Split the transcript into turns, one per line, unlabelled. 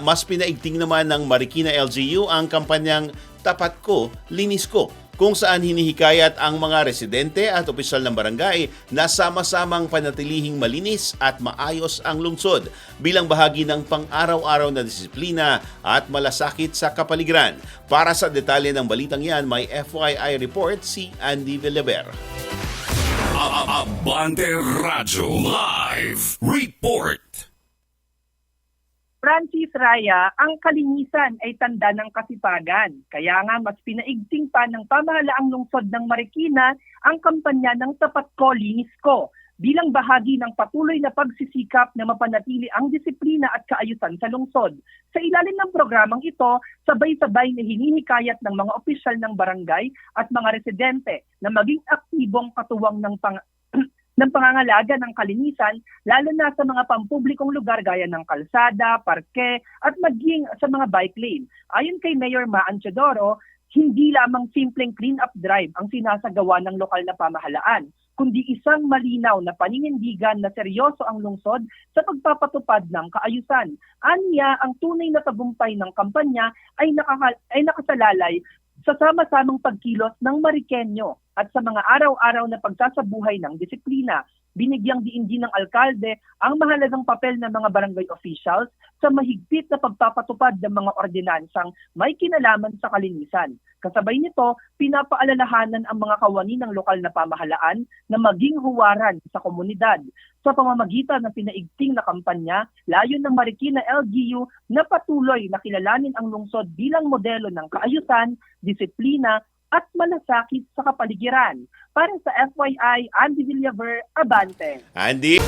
mas pinaigting naman ng Marikina LGU ang kampanyang Tapat Ko, Linis Ko, kung saan hinihikayat ang mga residente at opisyal ng barangay na sama-samang panatilihing malinis at maayos ang lungsod bilang bahagi ng pang-araw-araw na disiplina at malasakit sa kapaligiran. Para sa detalye ng balitang yan, may FYI report si Andy Villaver.
Abante Radyo Live Report.
Francis Raya, ang kalinisan ay tanda ng kasipagan. Kaya nga mas pinaigting pa ng pamahalaang lungsod ng Marikina ang kampanya ng Tapat Ko, Linis Ko bilang bahagi ng patuloy na pagsisikap na mapanatili ang disiplina at kaayusan sa lungsod. Sa ilalim ng programang ito, sabay-sabay na hinihikayat ng mga opisyal ng barangay at mga residente na maging aktibong katuwang ng pangangalaga ng kalinisan, lalo na sa mga pampublikong lugar gaya ng kalsada, parke, at maging sa mga bike lane. Ayon kay Mayor Maan Teodoro, hindi lamang simpleng clean-up drive ang sinasagawa ng lokal na pamahalaan, kundi isang malinaw na paninindigan na seryoso ang lungsod sa pagpapatupad ng kaayusan. Aniya, ang tunay na tagumpay ng kampanya ay nakasalalay sa sama-samang pagkilos ng Marikenyo at sa mga araw-araw na pagsasabuhay ng disiplina. Binigyang diin din ng alkalde ang mahalagang papel ng mga barangay officials sa mahigpit na pagpapatupad ng mga ordinansang may kinalaman sa kalinisan. Kasabay nito, pinapaalalahanan ang mga kawani ng lokal na pamahalaan na maging huwaran sa komunidad. Sa pamamagitan ng pinaigting na kampanya, layon ng Marikina LGU na patuloy na kilalanin ang lungsod bilang modelo ng kaayusan, disiplina, at malasakit sa kapaligiran. Para sa FYI, Andy Villaver, Abante.
Andy!